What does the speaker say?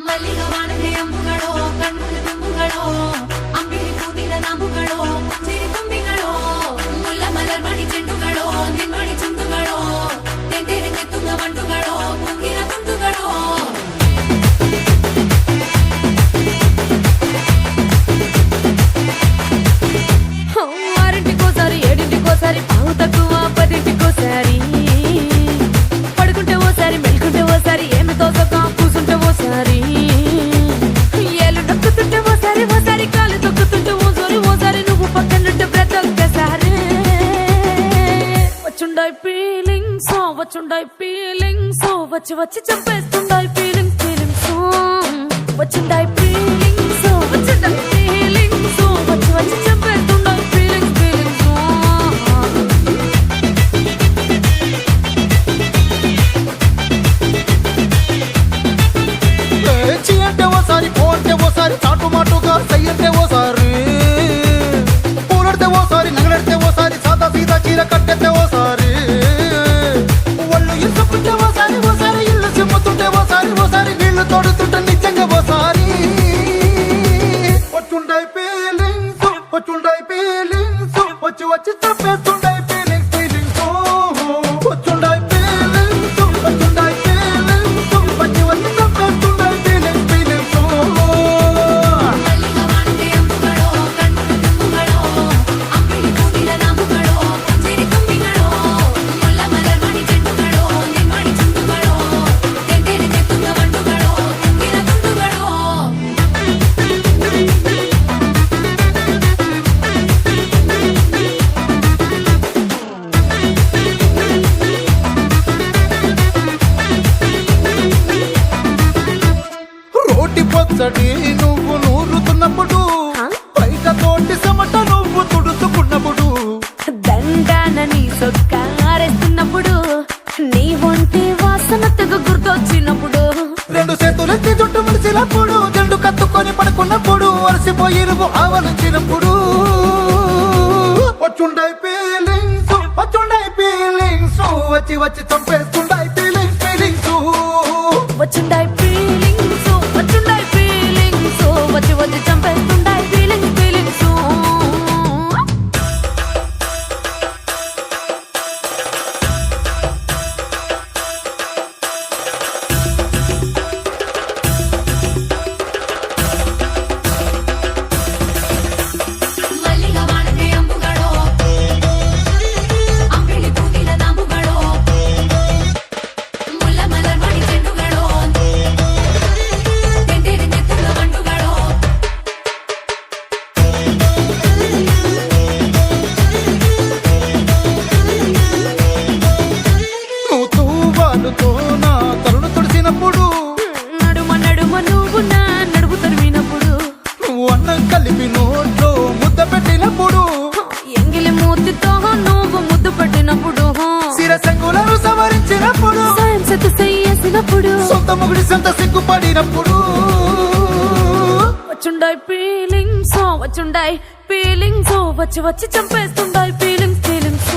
ಮಲ್ಲಿಗವಾಣದೆ ಅಂಬುಗಳೋ ಕಣ್ಮುಳು ತುಂಬುಗಳೋ ಅಂಬಿಳಿ ಕೂದಿದ ನಾಂಬುಗಳೋ ಸಿರಿ ತುಂಬಿಗಳೋ ಮುಲ್ಲ ಮಲರ್ ಮಣಿ ಚೆಂಡುಗಳೋ ನಿನ್ಮಣಿ ಚುಂಡುಗಳೋ ತೆಂಟೆರೆಗೆ ತುಂಗ ಮಂಡುಗಳೋ ಮುಂಗಿನ ತುಂಡುಗಳೋ ఆరింటికోసారి ఏడింటికోసారి పావు తక్కువ పదింటికోసారి పడుకుంటే ఓసారి మెలుకుంటే ఓసారి ఏమి తోసక కూసుంటే ఓసారి ఏళ్ళు నొక్కుతుంటే ఓసారి ఓసారి కాలు తొక్కుతుంటే ఓసారి నువ్వు పక్కనుంటే బ్రతొక్కసారి వచ్చుండాయి ఫీలింగ్స్ వచ్చి వచ్చి చంపేస్తుండాయి ఫీలింగ్స్ వచ్చుండాయి ఫీలింగ్స్ వచ్చుండాయి ఫీలింగ్స్ వచ్చి వచ్చి చంపేస్తుండాయి ఫీలింగ్స్ చీ అంటే ఓసారి పో అంటే ఓసారి చాటు మాటుగా సై అంటే ఓసారి పూలడితే ఓసారి నగలడితే ఓసారి సాదా సీదా చీర కట్టెత్తే ఓసారి ఒళ్ళు ఇసుకుంటే ఓసారి ఇల్లు చిమ్ముతుంటే ఓసారి నీళ్లు తోడుతుంటే నిజంగా ఓసారి వచ్చుండాయి ఫీలింగ్స్ వచ్చి వచ్చి తప్పేస్తుండాయి ఫీలింగ్స్ వచ్చుండాయి ఫీలింగ్స్ వచ్చి వచ్చి తప్పేస్తుండాయి ఫీలింగ్స్ మల్లిగవాణದೆ అంబుಗಳೋ ಕಣ್ಮುಳು ತುಂಬುಗಳೋ ಅಂಬಿಳಿ ಕೂದಿದ ನಾಂಬುಗಳೋ ಸಿರಿ ತುಂಬಿಗಳೋ ಮುಲ್ಲ ಮಲರ್ ಮಣಿ ಚೆಂಡುಗಳೋ ನಿನ್ಮಣಿ ಚುಂಡುಗಳೋ ತೆಂಟೆರೆಗೆ ತುಂಗ ಮಂಡುಗಳೋ ಮುಂಗಿನ ತುಂಡುಗಳೋ రోటి పచ్చడి నువ్వు నూరుతున్నప్పుడు బయట తోటి సమట నువ్వు తుడుచుకున్నప్పుడు దండానని సొక్కారేస్తున్నప్పుడు నీ ఒంటి వాసన తెగ గుర్తొచ్చినప్పుడు రెండు చేతులెత్తి జుట్టు ముడిచినప్పుడు జండు కత్తుకొని పడుకున్నప్పుడు అలసిపోయి నువ్వు ఆవలించినప్పుడు వచ్చుండాయి ఫీలింగ్స్ వచ్చి వచ్చి చంపేస్తుండాయి ఫీలింగ్స్ వచ్చుండాయి ఫీలింగ్స్ వచ్చి వచ్చి చంపేస్తుండాయి ఫీలింగ్స్ మల్లిగవాణದೆ అంబుಗಳೋ ಅಂಬಿಳಿ ಕೂದಿದ ನಾಂಬುಗಳೋ ಮುಲ್ಲ ಮಲರ್ ಮಣಿ ಚೆಂಡುಗಳೋ ತೆಂಟೆರೆಗೆ ತುಂಗ ಮಂಡುಗಳೋ నువ్వు తూవాలుతో నా తరుడు తుడిచినప్పుడు నడుమ నువ్వు నా నడుపు తరిమినప్పుడు నువ్వు అన్నం కలిపి నోట్లో ముద్ద పెట్టినప్పుడు ఎంగిలి మూతితో నువ్వు ముద్దు పెట్టినప్పుడు శిరసంగులను సవరించినప్పుడు సాయం సెత్తు చెయ్యేసినప్పుడు సొంత ముగుడి సొంత సిగ్గుపడినప్పుడు వచ్చుండాయి ఫీలింగ్స్ వచ్చి వచ్చి చంపేస్తుండాయి ఫీలింగ్స్